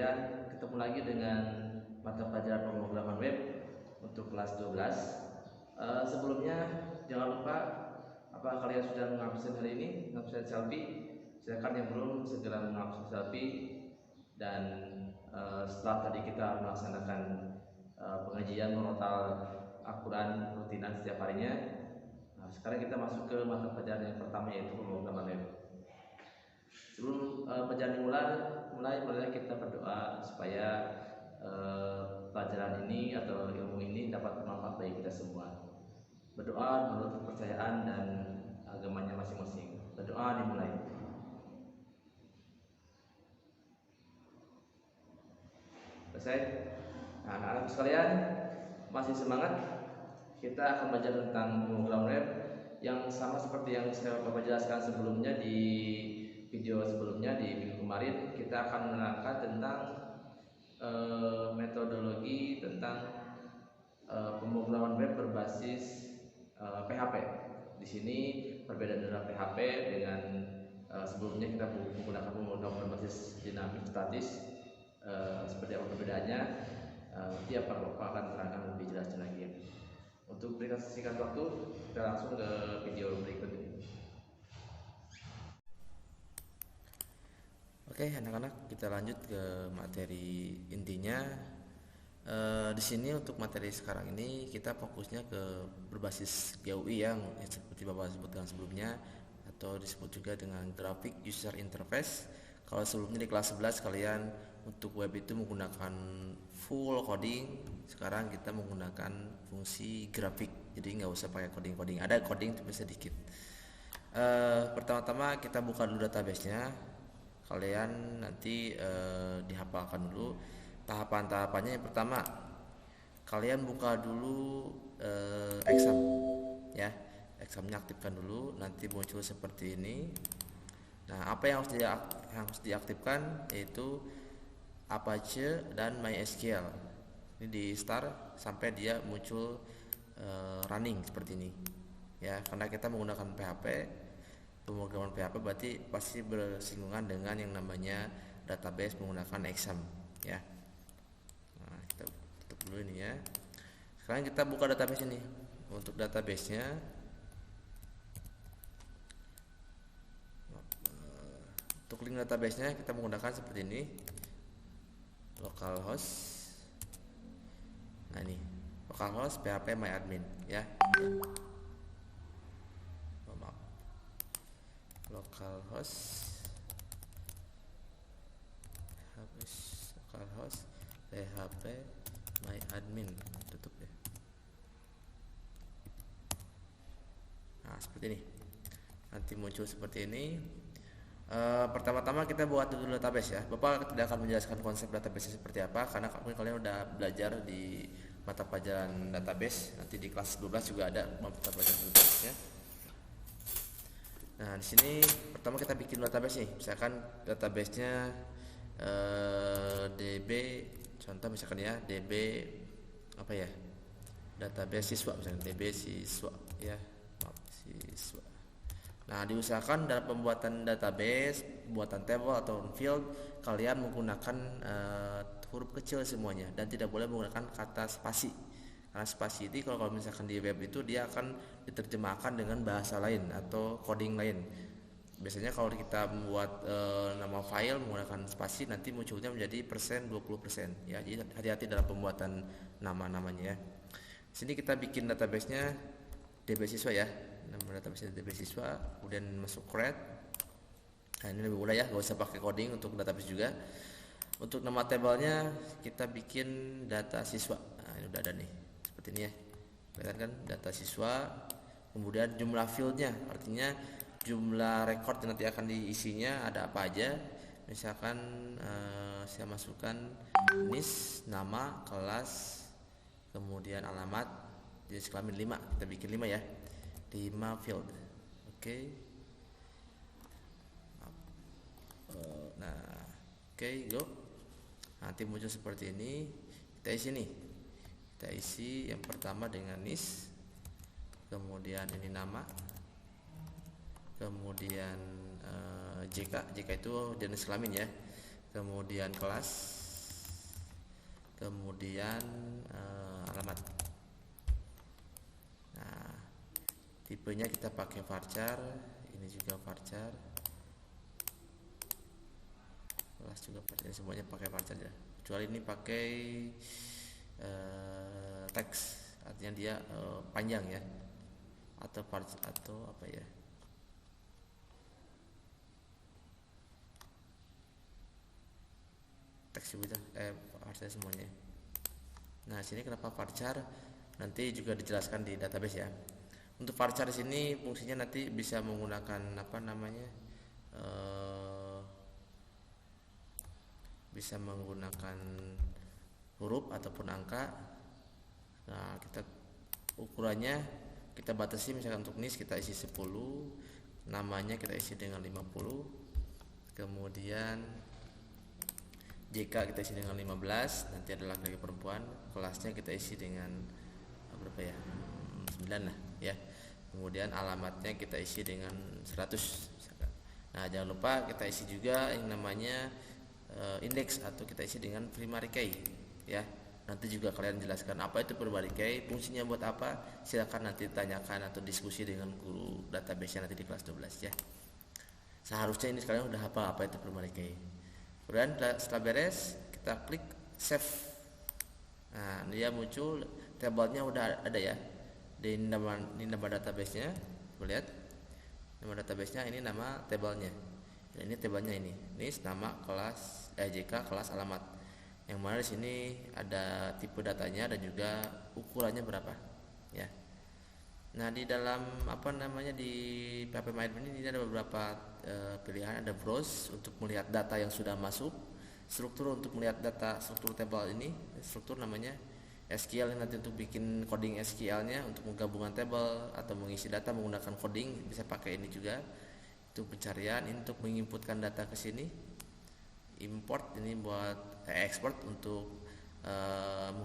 sekalian, ketemu lagi dengan mata pelajaran pemrograman web untuk kelas 12. Sebelumnya jangan lupa, apakah kalian sudah mengabsen hari ini, mengabsen selfie? Silakan yang belum segera mengabsen selfie. Dan setelah tadi kita melaksanakan pengajian murotal Al-Quran rutinan setiap harinya, sekarang kita masuk ke mata pelajaran yang pertama, yaitu pemrograman web. Sebelum pelajaran mulai kita berdoa supaya pelajaran ini atau ilmu ini dapat bermanfaat bagi kita semua. Berdoa menurut kepercayaan dan agamanya masing-masing. Berdoa dimulai. Selesai? Nah, anak-anak sekalian, masih semangat? Kita akan belajar tentang pemrograman web yang sama seperti yang saya Bapak jelaskan sebelumnya di video sebelumnya. Di minggu kemarin kita akan menerangkan tentang metodologi tentang pemrograman web berbasis PHP. Di sini perbedaan dengan PHP dengan sebelumnya kita menggunakan pemrograman berbasis dinamik statis. Seperti apa perbedaannya? Tiap Bapak akan terangkan lebih jelas lagi. Untuk berikan singkat waktu, kita langsung ke video berikut ini. Oke, anak-anak, kita lanjut ke materi intinya. Di sini untuk materi sekarang ini kita fokusnya ke berbasis GUI yang seperti Bapak sebutkan sebelumnya, atau disebut juga dengan Graphic User Interface. Kalau sebelumnya di kelas 11 kalian untuk web itu menggunakan full coding, sekarang kita menggunakan fungsi grafik, jadi nggak usah pakai coding. Ada coding tapi sedikit. Pertama-tama kita buka dulu databasenya. Kalian nanti dihafalkan dulu tahapan-tahapannya. Yang pertama, kalian buka dulu exam ya. Examnya aktifkan dulu, nanti muncul seperti ini. Nah, apa yang harus diaktifkan yaitu Apache dan MySQL. Ini di start sampai dia muncul running seperti ini ya, karena kita menggunakan PHP, pemrograman PHP berarti pasti bersinggungan dengan yang namanya database menggunakan exam ya. Nah, kita tutup dulu ini ya. Sekarang kita buka database ini. Untuk databasenya, untuk link databasenya kita menggunakan seperti ini, localhost. Nah, ini localhost php myadmin ya. Maaf, localhost php myadmin, tutup ya. Nah, seperti ini, nanti muncul seperti ini. Pertama-tama kita buat dulu database ya. Bapak tidak akan menjelaskan konsep database seperti apa, karena kalian udah belajar di mata pelajaran database. Nanti di kelas 12 juga ada mata pelajaran database ya. Nah, di sini pertama kita bikin database nih. Misalkan databasenya DB, contoh misalkan ya, DB apa ya? Database siswa misalnya, DB siswa ya. Siswa. Nah, diusahakan dalam pembuatan database, pembuatan table atau field, kalian menggunakan huruf kecil semuanya dan tidak boleh menggunakan kata spasi. Karena spasi itu kalau misalkan di web itu dia akan diterjemahkan dengan bahasa lain atau coding lain. Biasanya kalau kita membuat nama file menggunakan spasi, nanti munculnya menjadi %, 20% ya. Jadi hati-hati dalam pembuatan nama-namanya ya. Sini kita bikin database-nya DB siswa ya. Nama database DB siswa, kemudian masuk create. Nah, ini lebih mudah ya, gak usah pakai coding untuk database juga. Untuk nama tabelnya kita bikin data siswa. Nah, ini udah ada nih, seperti ini ya. Kelihatan kan, data siswa. Kemudian jumlah fieldnya, artinya jumlah record yang nanti akan diisinya ada apa aja. Misalkan saya masukkan NIS, nama, kelas, kemudian alamat, jenis kelamin 5, kita bikin 5 ya. 5 field. Oke. Nah, oke, go. Nanti muncul seperti ini. Kita isi nih. Kita isi yang pertama dengan NIS. Kemudian ini nama. Kemudian JK itu jenis kelamin ya. Kemudian kelas. kemudian alamat. Nah, tipenya kita pakai varchar, ini juga varchar, kelas juga varchar, semuanya pakai varchar ya. Kecuali ini pakai teks, artinya dia panjang ya, atau varchar atau apa ya. Teks juga varchar semuanya. Nah, sini kenapa varchar? Nanti juga dijelaskan di database ya. Untuk varchar di sini fungsinya nanti bisa menggunakan apa namanya, bisa menggunakan huruf ataupun angka. Nah, kita ukurannya kita batasi, misalkan untuk nis kita isi 10, namanya kita isi dengan 50, kemudian JK kita isi dengan 15, nanti ada laki-laki perempuan, kelasnya kita isi dengan berapa ya, 9 lah ya. Kemudian alamatnya kita isi dengan 100 misalkan. Nah, jangan lupa kita isi juga yang namanya indeks, atau kita isi dengan primary key ya. Nanti juga kalian jelaskan apa itu primary key, fungsinya buat apa, silakan nanti tanyakan atau diskusi dengan guru database nanti di kelas 12 ya. Seharusnya ini sekalian udah hafal apa itu primary key. Kemudian setelah beres kita klik save. Nah, dia muncul tabelnya udah ada ya di nama database-nya. Lihat nama database-nya, ini nama tabelnya. Ini tabelnya ini nama kelas JK kelas alamat. Yang mana di sini ada tipe datanya dan juga ukurannya berapa ya. Nah, di dalam apa namanya di PHP MyAdmin ini ada beberapa pilihan. Ada browse untuk melihat data yang sudah masuk, struktur untuk melihat data struktur tabel ini, struktur namanya SQL nanti untuk bikin coding SQL-nya untuk menggabungkan tabel atau mengisi data menggunakan coding bisa pakai ini juga. Itu pencarian, ini untuk menginputkan data ke sini. Import ini buat export untuk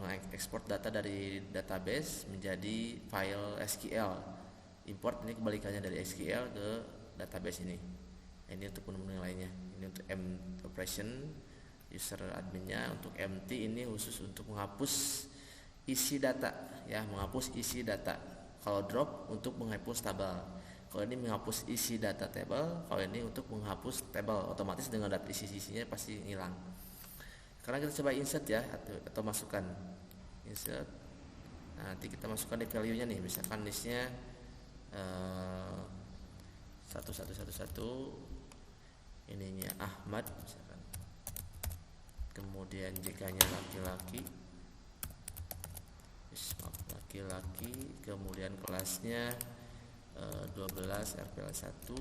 mengekspor data dari database menjadi file SQL. Import ini kebalikannya dari SQL ke database ini. Ini untuk menu yang lainnya. Ini untuk operation user adminnya. Untuk empty ini khusus untuk menghapus isi data ya, menghapus isi data. Kalau drop untuk menghapus tabel. Kalau ini menghapus isi data table, kalau ini untuk menghapus table, otomatis dengan data isi-isinya pasti hilang. Karena kita coba insert ya, atau masukkan insert. Nah, nanti kita masukkan di value-nya nih, misalkan listnya 1111, ininya Ahmad misalkan. Kemudian JK-nya laki-laki. Laki-laki, kemudian kelasnya 12 RPL 1,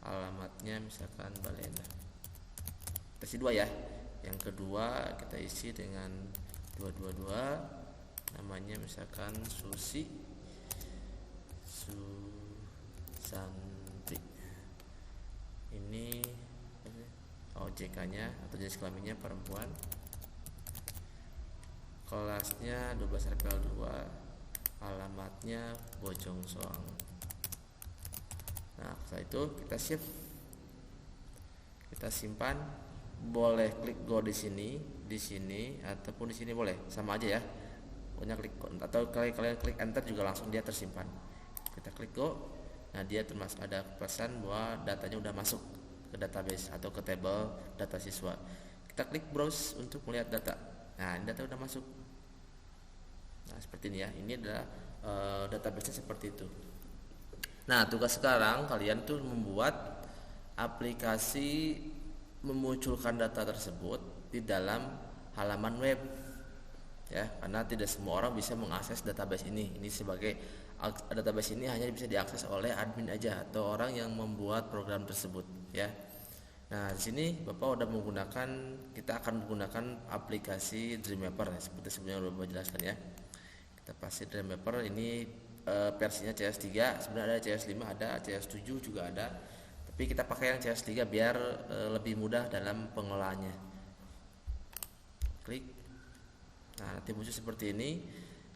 alamatnya misalkan Balena. Kita isi 2 ya. Yang kedua kita isi dengan 222, namanya misalkan Susanti. Ini JK-nya atau jenis kelaminnya perempuan. Kelasnya 12 RPL 2, alamatnya Bojong Soang. Nah, setelah itu kita save, kita simpan. Boleh klik go di sini ataupun di sini boleh, sama aja ya. Pokoknya klik go, atau kalian klik enter juga langsung dia tersimpan. Kita klik go. Nah, dia termasuk ada pesan bahwa datanya udah masuk ke database atau ke table data siswa. Kita klik browse untuk melihat data. Nah, ini data udah masuk. Nah, seperti ini ya. Ini adalah database-nya seperti itu. Nah, tugas sekarang kalian tuh membuat aplikasi memunculkan data tersebut di dalam halaman web ya, karena tidak semua orang bisa mengakses database ini. Ini sebagai database ini hanya bisa diakses oleh admin aja atau orang yang membuat program tersebut ya. Nah, di sini Bapak udah menggunakan, kita akan menggunakan aplikasi Dreamweaver ya, seperti sebelumnya udah Bapak jelaskan ya. Kita pasti Dreamweaver ini versinya CS3, sebenarnya ada CS5, ada CS7 juga ada. Tapi kita pakai yang CS3 biar lebih mudah dalam pengelolaannya. Klik. Nah, nanti muncul seperti ini.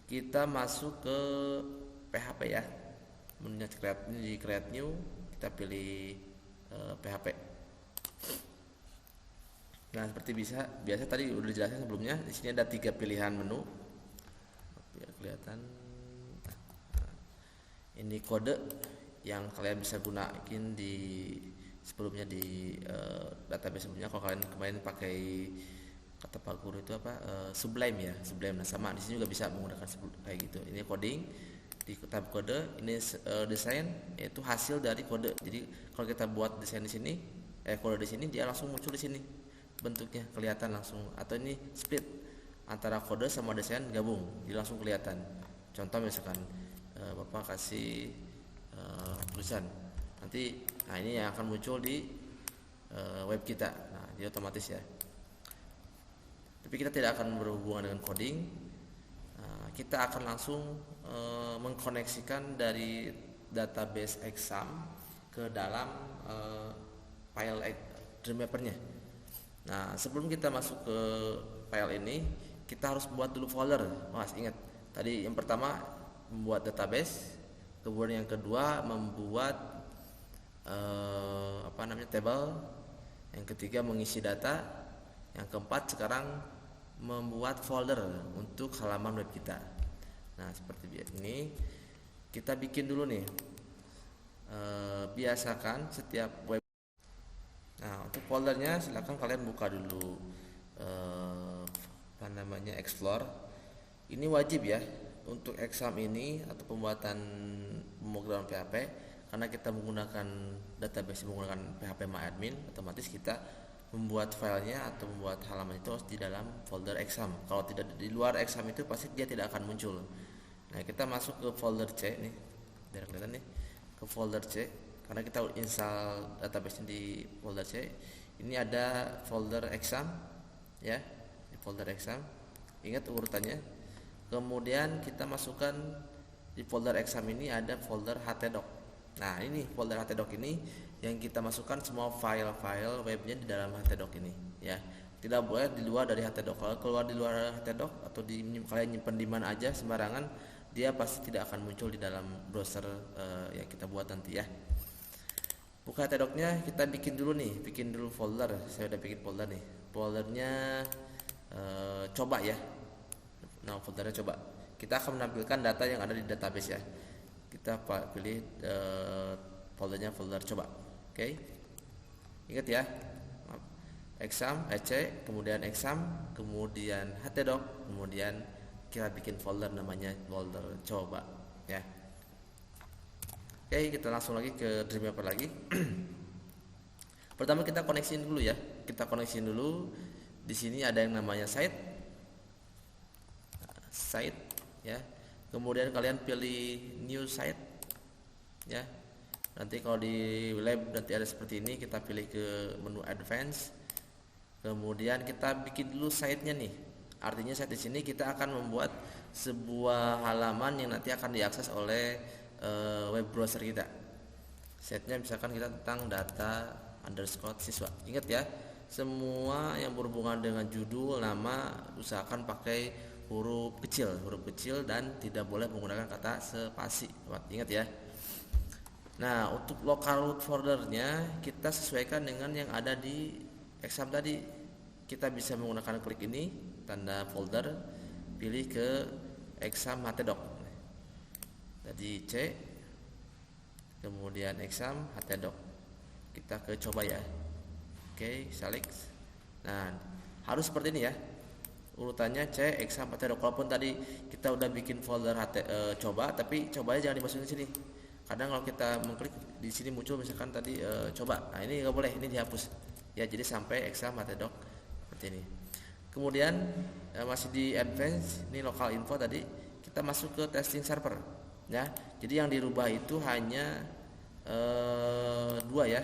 Kita masuk ke PHP ya. Menunya di create new, kita pilih PHP. Nah, seperti biasa tadi udah dijelaskan sebelumnya. Di sini ada 3 pilihan menu. Biar kelihatan. Nah, ini kode yang kalian bisa gunakan di sebelumnya di database sebelumnya. Kalau kalian kemarin pakai kata Pak Guru itu apa, Sublime ya, Sublime. Nah, sama di sini juga bisa menggunakan kayak gitu. Ini coding di tab kode, ini desain, yaitu hasil dari kode. Jadi kalau kita buat desain di sini, kode di sini, dia langsung muncul di sini bentuknya, kelihatan langsung. Atau ini split antara kode sama desain gabung, jadi langsung kelihatan. Contoh misalkan Bapak kasih tulisan, nanti nah ini yang akan muncul di web kita. Nah, dia otomatis ya. Tapi kita tidak akan berhubungan dengan coding. Kita akan langsung mengkoneksikan dari database exam ke dalam file Dreamweaver-nya. Nah, sebelum kita masuk ke file ini, kita harus buat dulu folder. Mas, ingat tadi yang pertama membuat database, kemudian yang kedua membuat table, yang ketiga mengisi data, yang keempat sekarang membuat folder untuk halaman web kita. Nah, seperti ini kita bikin dulu nih. Biasakan setiap web. Nah, untuk foldernya silakan kalian buka dulu explore. Ini wajib ya untuk exam ini atau pembuatan pemrograman PHP, karena kita menggunakan database menggunakan PHP MyAdmin, otomatis kita membuat filenya atau membuat halaman itu harus di dalam folder exam. Kalau tidak di luar exam itu pasti dia tidak akan muncul. Nah, kita masuk ke folder C nih, biar kelihatan nih, ke folder C, karena kita install database di folder C. Ini ada folder exam ya, di folder exam, ingat urutannya. Kemudian kita masukkan di folder exam ini ada folder htdoc. Nah, ini folder htdoc ini yang kita masukkan semua file-file webnya di dalam htdoc ini ya. Tidak boleh di luar dari htdoc. Kalau keluar di luar htdoc atau kalian nyimpan di mana aja sembarangan, dia pasti tidak akan muncul di dalam browser yang kita buat nanti ya. Buka htdoc-nya, kita bikin dulu folder. Saya udah bikin folder nih. Foldernya coba ya. Nah, foldernya coba. Kita akan menampilkan data yang ada di database ya. Kita pilih foldernya folder coba. Oke. Ingat ya. Exam, EC, kemudian exam, kemudian htdoc, kemudian kita bikin folder namanya folder coba ya. Oke, kita langsung lagi ke Dreamweaver lagi. Pertama kita koneksiin dulu ya. Kita koneksiin dulu. Di sini ada yang namanya site ya. Kemudian kalian pilih new site ya. Nanti kalau di lab nanti ada seperti ini, kita pilih ke menu advance. Kemudian kita bikin dulu site-nya nih. Artinya site di sini kita akan membuat sebuah halaman yang nanti akan diakses oleh web browser kita. Setnya misalkan kita tentang data_siswa. Ingat ya, semua yang berhubungan dengan judul, nama, usahakan pakai huruf kecil dan tidak boleh menggunakan kata spasi. Ingat ya. Nah, untuk local root foldernya kita sesuaikan dengan yang ada di exam tadi. Kita bisa menggunakan klik ini, tanda folder, pilih ke exam htdoc. Tadi C, kemudian exam htdoc. Kita ke coba ya. Oke, select. Nah, harus seperti ini ya. Urutannya C, exam htdoc. Walaupun tadi kita udah bikin folder coba, tapi cobanya jangan dimasukin sini. Kadang kalau kita mengklik di sini muncul misalkan tadi coba. Nah, ini nggak boleh, ini dihapus. Ya, jadi sampai exam htdoc seperti ini. Kemudian masih di advance, ini local info tadi, kita masuk ke testing server. Ya, jadi yang dirubah itu hanya dua ya.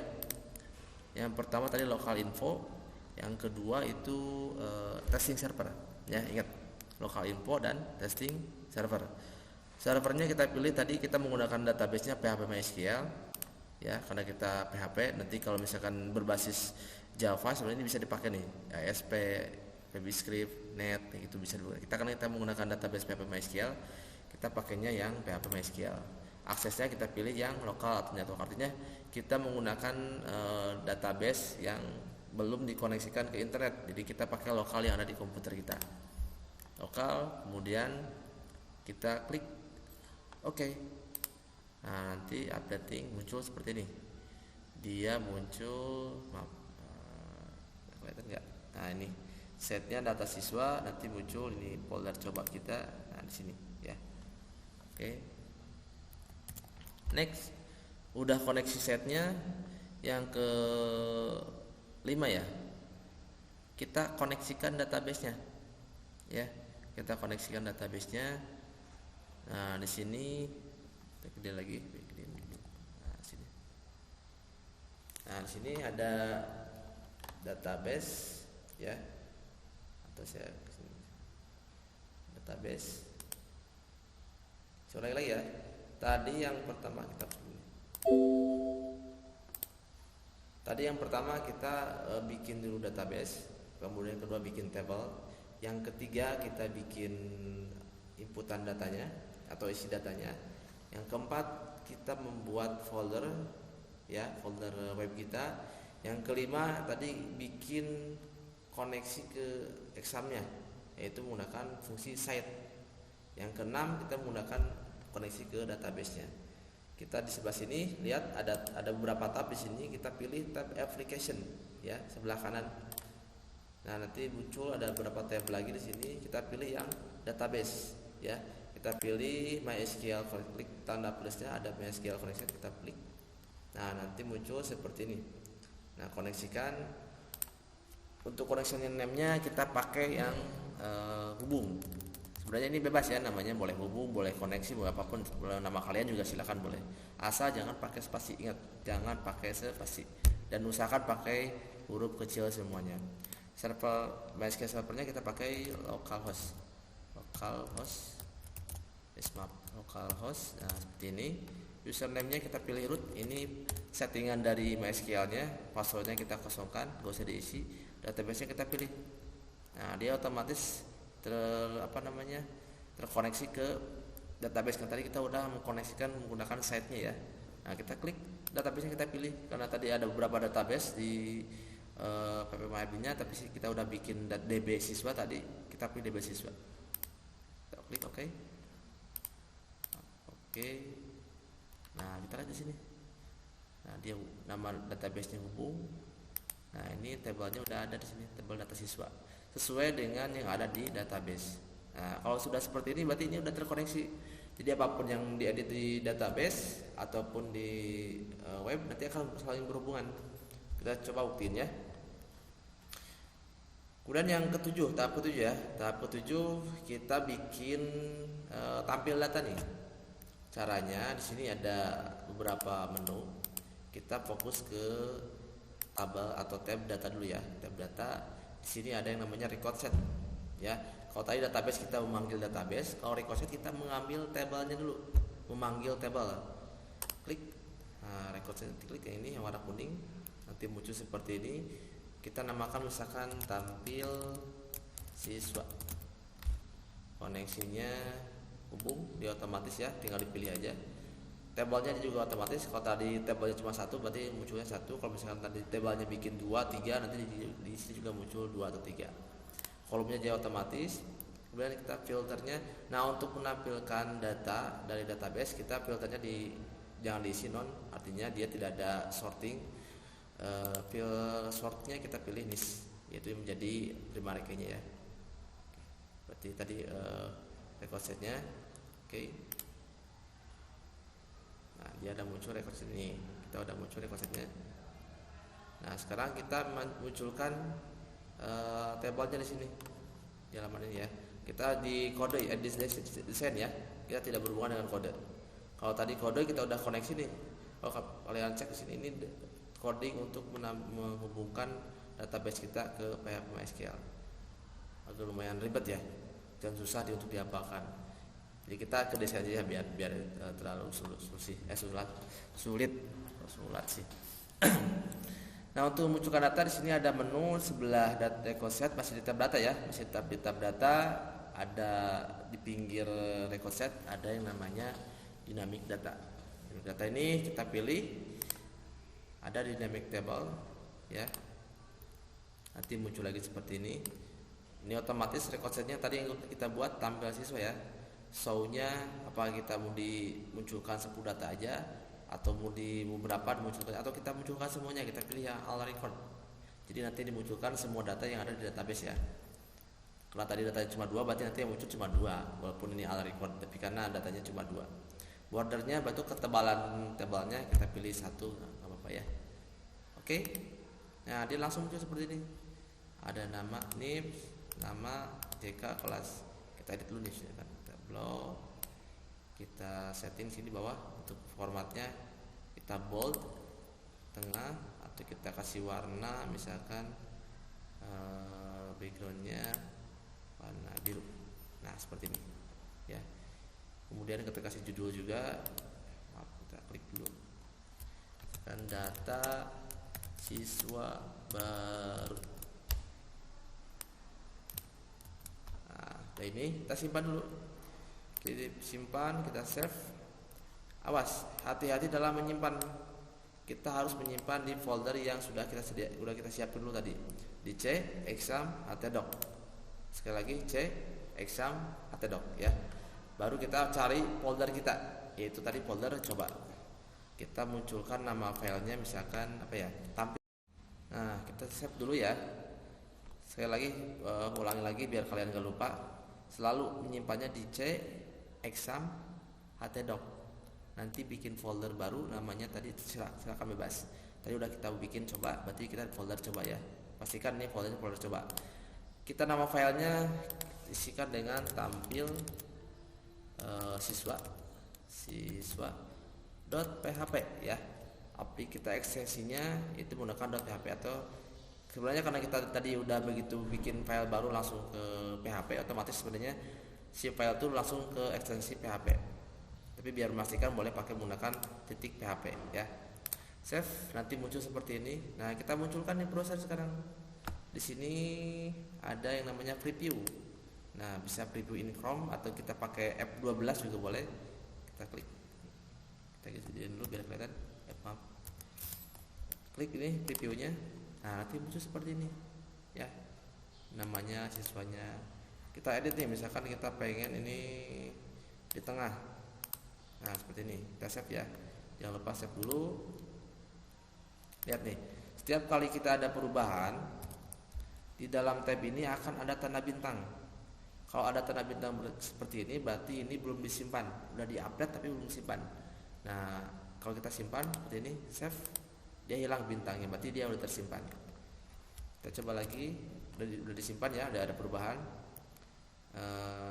Yang pertama tadi local info, yang kedua itu testing server. Ya, ingat local info dan testing server. Servernya kita pilih tadi, kita menggunakan database-nya PHP MySQL ya, karena kita PHP. Nanti kalau misalkan berbasis Java sebenarnya ini bisa dipakai nih, ASP, VBScript, Net, itu bisa dulu. Karena kita menggunakan database PHP MySQL, kita pakainya yang PHP MySQL. Aksesnya kita pilih yang lokal atau network, artinya kita menggunakan database yang belum dikoneksikan ke internet, jadi kita pakai lokal yang ada di komputer kita. Lokal, kemudian kita klik OK. Nah, nanti updating muncul seperti ini. Dia muncul, maaf, kelihatan nggak? Nah, ini setnya data siswa, nanti muncul ini folder coba kita. Nah, di sini ya. Oke. Next, udah koneksi setnya. Yang ke 5 ya, kita koneksikan database-nya ya, kita koneksikan database-nya. Nah, di sini kita gede lagi. Nah, di sini ada database ya, atau saya kesini. Database. Coba lagi ya. Tadi yang pertama kita bikin dulu database, kemudian kedua bikin table, yang ketiga kita bikin inputan datanya atau isi datanya, yang keempat kita membuat folder ya, folder web kita, yang kelima tadi bikin koneksi ke examnya yaitu menggunakan fungsi site, yang keenam kita menggunakan koneksi ke database-nya. Kita di sebelah sini lihat ada beberapa tab di sini, kita pilih tab application ya, sebelah kanan. Nah, nanti muncul ada beberapa tab lagi di sini, kita pilih yang database ya. Kita pilih MySQL, klik tanda plusnya, ada MySQL connection, kita klik. Nah, nanti muncul seperti ini. Nah, koneksikan. Untuk connection name-nya kita pakai yang hubung. Sebenarnya ini bebas ya, namanya boleh hubung, boleh koneksi, boleh apapun, boleh nama kalian juga silakan boleh. Asal jangan pakai spasi, ingat, jangan pakai spasi. Dan usahakan pakai huruf kecil semuanya. Server MySQL servernya kita pakai localhost. Localhost. Nah, seperti ini. Username-nya kita pilih root. Ini settingan dari MySQL-nya, password-nya kita kosongkan, gak usah diisi. Database-nya kita pilih. Nah, dia otomatis terkoneksi ke database yang tadi kita udah mengkoneksikan menggunakan site-nya ya. Nah, kita klik database-nya, kita pilih, karena tadi ada beberapa database di PPMyAdmin-nya, tapi kita udah bikin DB siswa tadi, kita pilih DB siswa. Kita klik OK. Oke. Nah, kita lihat di sini. Nah, dia nama database-nya hubung. Nah, ini tabelnya udah ada di sini, tabel data siswa sesuai dengan yang ada di database. Nah, kalau sudah seperti ini berarti ini udah terkoneksi. Jadi apapun yang diedit di database ataupun di web nanti akan saling berhubungan. Kita coba buktiin ya. Kemudian yang ketujuh, tahap ketujuh ya. Tahap ketujuh kita bikin tampil data nih. Caranya di sini ada beberapa menu. Kita fokus ke tabel atau tab data dulu ya. Tab data. Di sini ada yang namanya record set ya. Kalau tadi database kita memanggil database, kalau record set kita mengambil tabelnya dulu, memanggil tabel. Klik. Nah, record set klik yang ini yang warna kuning. Nanti muncul seperti ini. Kita namakan misalkan tampil siswa. Koneksinya hubung, dia otomatis ya, tinggal dipilih aja. Tabelnya juga otomatis. Kalau tadi tabelnya cuma satu berarti munculnya satu. Kalau misalkan tadi tabelnya bikin 2, 3, nanti di sini juga muncul 2 atau 3. Kolomnya dia otomatis. Kemudian kita filternya. Nah, untuk menampilkan data dari database, kita filternya jangan diisi non, artinya dia tidak ada sorting. Sortnya kita pilih niche, yaitu menjadi primary key-nya ya. Berarti tadi record setnya. Oke. Nah, dia ada muncul record set ini. Kita udah muncul record setnya. Nah, sekarang kita munculkan tabelnya di sini. Di halaman ini ya. Kita di kode edit design ya. Kita tidak berhubungan dengan kode. Kalau tadi kode kita udah koneksi nih. Kalau kalian cek di sini, ini coding untuk menghubungkan database kita ke PHP MySQL. Agak lumayan ribet ya. Dan susah untuk dihafalkan. Jadi kita ke desain aja biar terlalu sulit sih. Nah, untuk munculkan data di sini ada menu sebelah data record set, masih di tab data ya, masih di tab data. Ada di pinggir record set ada yang namanya dynamic data. Dynamic data ini kita pilih, ada dynamic table ya. nanti muncul lagi seperti ini. Ini otomatis record setnya tadi yang kita buat tampil siswa ya. Show-nya apa kita mau dimunculkan 10 data aja atau mau di beberapa dimunculkan, atau kita munculkan semuanya, kita pilih yang all record. Jadi nanti dimunculkan semua data yang ada di database ya. Kalau tadi datanya cuma 2, berarti nanti yang muncul cuma 2, walaupun ini all record, tapi karena datanya cuma 2. Bordernya bentuk tebalnya kita pilih 1, nggak apa-apa ya. Oke. Nah, dia langsung muncul seperti ini. Ada nama NIM, nama JK kelas. Kita edit dulu nih kan. Kita blok. Kita setting sini bawah untuk formatnya, kita bold tengah, atau kita kasih warna misalkan backgroundnya warna biru. Nah, seperti ini ya. Kemudian kita kasih judul juga. Maaf, kita klik dulu kan data siswa baru. Nah, ini kita simpan dulu. Kita simpan, kita save. Awas, hati-hati dalam menyimpan. Kita harus menyimpan di folder yang sudah kita siapkan dulu tadi. Di C exam htdoc. Sekali lagi C exam htdoc ya. Baru kita cari folder kita, yaitu tadi folder coba. Kita munculkan nama filenya misalkan apa ya? Tampil. Nah, kita save dulu ya. Sekali lagi ulangi lagi biar kalian gak lupa. Selalu menyimpannya di C exam htdoc. Nanti bikin folder baru namanya tadi silakan bebas. Tadi udah kita bikin coba, berarti kita folder coba ya. Pastikan nih foldernya folder coba. Kita nama filenya isikan dengan tampil siswa.php ya. Api kita ekstensinya itu menggunakan .php, atau sebenarnya karena kita tadi udah begitu bikin file baru langsung ke PHP, otomatis sebenarnya si file itu langsung ke ekstensi PHP. Tapi biar memastikan boleh pakai menggunakan .php ya. Save, nanti muncul seperti ini. Nah, kita munculkan di browser sekarang. Di sini ada yang namanya preview. Nah, bisa preview in Chrome atau kita pakai F12 juga boleh. Kita klik. Kita gedein dulu biar kelihatan. Maaf. Klik ini previewnya. Nah, nanti muncul seperti ini. Ya. Namanya siswanya. Kita edit nih, misalkan kita pengen ini di tengah. Nah, seperti ini. Kita save ya. Jangan lupa save dulu. Lihat nih. Setiap kali kita ada perubahan, di dalam tab ini akan ada tanda bintang. Kalau ada tanda bintang seperti ini, berarti ini belum disimpan. Udah di-update tapi belum disimpan. Nah, kalau kita simpan seperti ini, save, dia hilang bintangnya, berarti dia udah tersimpan. Kita coba lagi, udah disimpan ya, udah ada perubahan.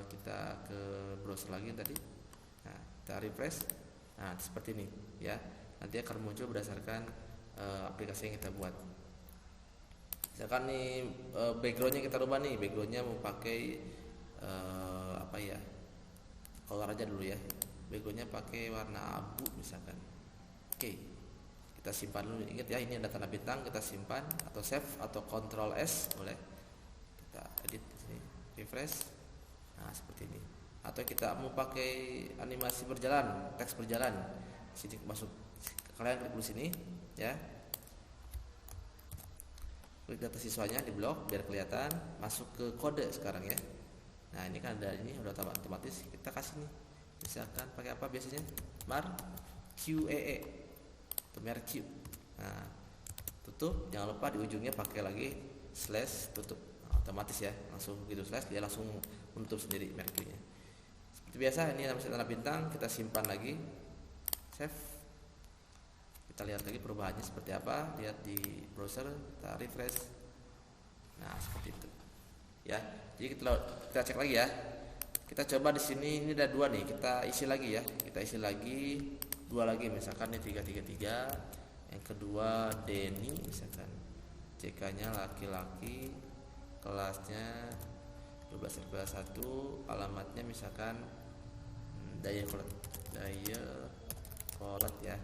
Kita ke browser lagi tadi. Nah, kita refresh. Nah, seperti ini ya. Nanti akan muncul berdasarkan aplikasi yang kita buat. Misalkan nih backgroundnya kita rubah nih, backgroundnya mau pakai apa ya, color aja dulu ya. Backgroundnya pakai warna abu misalkan. Oke, kita simpan dulu. Ingat ya, ini ada tanda bintang, kita simpan atau save atau Ctrl S boleh. Kita edit di sini, refresh. Nah, seperti ini. Atau kita mau pakai animasi berjalan, teks berjalan. Sini masuk, kalian klik dulu sini ya. Klik data siswanya di blok biar kelihatan. Masuk ke kode sekarang ya. Nah, ini kan ada, ini udah otomatis kita kasih nih. Misalkan pakai apa biasanya? QEE atau merq. Nah, tutup. Jangan lupa di ujungnya pakai lagi slash tutup. Nah, otomatis ya, langsung begitu slash dia langsung menutup sendiri merqnya. Seperti biasa, ini tanda bintang, kita simpan lagi. Save. Kita lihat lagi perubahannya seperti apa. Lihat di browser, kita refresh. Nah, seperti itu. Ya, jadi kita cek lagi ya. Kita coba di sini, ini ada 2 nih, kita isi lagi ya. Kita isi lagi 2 lagi, misalkan ini 333. Yang kedua Denny misalkan. CK-nya laki-laki, kelasnya 12/1, alamatnya misalkan Dayakolot ya.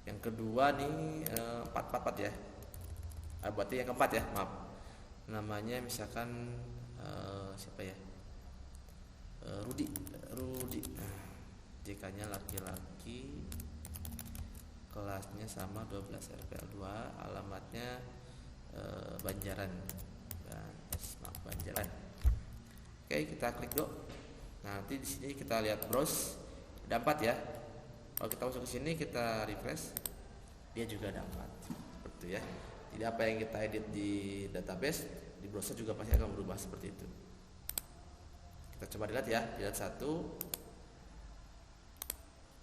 Yang kedua nih 444 ya. Berarti yang keempat ya, maaf. Namanya misalkan siapa ya? Rudi. JK-nya laki-laki, kelasnya sama 12 RPL2, alamatnya Banjaran. Maaf, Banjaran. Oke, kita klik dulu. Nah, nanti di sini kita lihat browse, ada 4 ya. Kalau kita masuk ke sini kita refresh, dia juga ada 4. Seperti ya. Jadi apa yang kita edit di database di browser juga pasti akan berubah seperti itu. Kita coba dilihat ya, dilihat 1,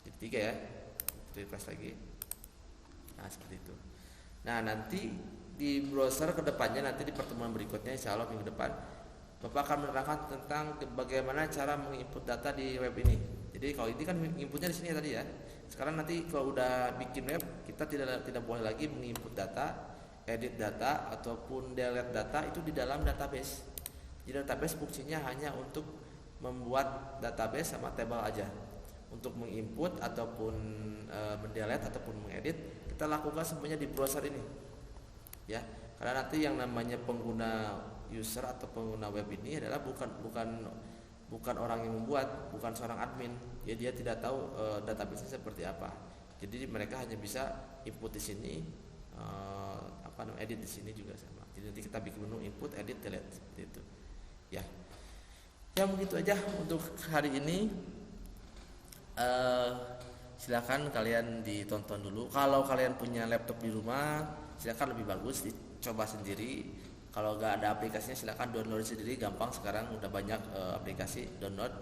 jadi 3 ya. Refresh lagi. Nah, seperti itu. Nah, nanti di browser kedepannya, nanti di pertemuan berikutnya insya Allah minggu depan Bapak akan menerangkan tentang bagaimana cara menginput data di web ini. Jadi kalau ini kan inputnya di sini ya tadi ya. Sekarang nanti kalau udah bikin web, kita tidak boleh lagi menginput data, edit data ataupun delete data itu di dalam database. Jadi database fungsinya hanya untuk membuat database sama table aja. Untuk menginput ataupun mendelete ataupun mengedit, kita lakukan semuanya di browser ini. Ya, karena nanti yang namanya pengguna user atau pengguna web ini adalah bukan orang yang membuat, bukan seorang admin. Ya, dia tidak tahu database seperti apa. Jadi mereka hanya bisa input di sini, edit di sini juga sama. Jadi nanti kita bikin menu input, edit, delete seperti itu. Ya, ya begitu aja untuk hari ini. Silakan kalian ditonton dulu. Kalau kalian punya laptop di rumah, silakan, lebih bagus dicoba sendiri. Kalau nggak ada aplikasinya silakan download sendiri, gampang sekarang udah banyak aplikasi download.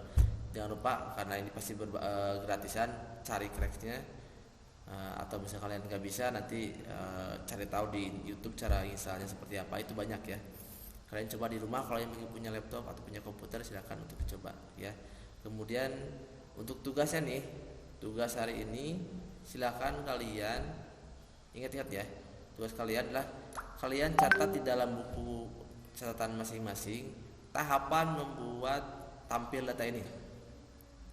Jangan lupa karena ini pasti gratisan, cari cracksnya. Atau misalnya kalian nggak bisa, nanti cari tahu di YouTube cara installnya seperti apa, itu banyak ya. Kalian coba di rumah, kalau yang punya laptop atau punya komputer silakan untuk dicoba ya. Kemudian untuk tugasnya nih, tugas hari ini silakan kalian ingat-ingat ya. Tugas kalian adalah kalian catat di dalam buku catatan masing-masing tahapan membuat tampil data ini.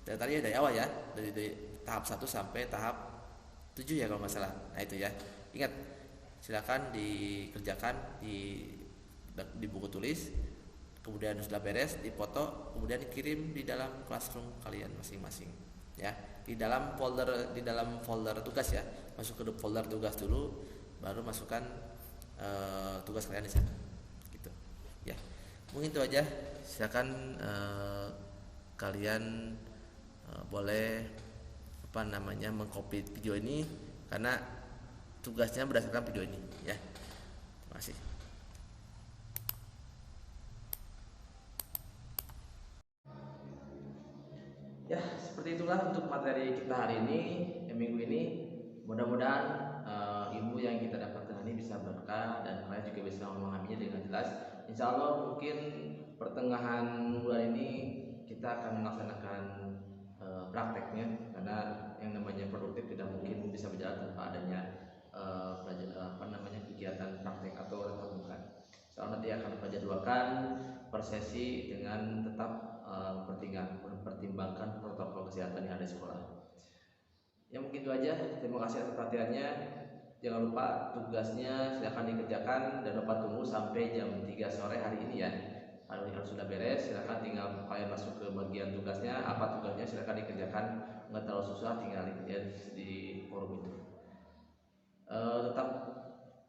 Dan tadi dari awal ya, dari tahap 1 sampai tahap 7 ya kalau nggak salah. Nah itu ya, ingat, silakan dikerjakan di buku tulis. Kemudian sudah beres, dipoto, kemudian dikirim di dalam classroom kalian masing-masing ya, di dalam folder tugas ya. Masuk ke folder tugas dulu, baru masukkan tugas kalian di sana gitu ya. Mungkin itu aja. Silakan kalian boleh mengcopy video ini karena tugasnya berdasarkan video ini ya. Terima kasih. Ya, seperti itulah untuk materi kita hari ini, minggu ini. Mudah-mudahan ilmu yang kita dapatkan ini bisa berkah dan kalian juga bisa memahaminya dengan jelas. Insya Allah mungkin pertengahan bulan ini kita akan melaksanakan prakteknya, karena yang namanya produktif tidak mungkin bisa berjalan tanpa adanya kegiatan praktek atau tatap muka. Soalnya nanti akan kita jadwalkan per sesi dengan tetap mempertimbangkan protokol kesehatan yang ada di sekolah. Ya mungkin itu aja. Terima kasih atas perhatiannya. Jangan lupa tugasnya silahkan dikerjakan, dan lupa tunggu sampai jam 3 sore hari ini ya. Kalau sudah beres, silahkan tinggal kalian masuk ke bagian tugasnya. Apa tugasnya silahkan dikerjakan, nggak terlalu susah, tinggal dikerjain di forum itu. Tetap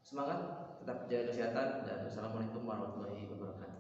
semangat, tetap jaga kesehatan, dan wassalamualaikum warahmatullahi wabarakatuh.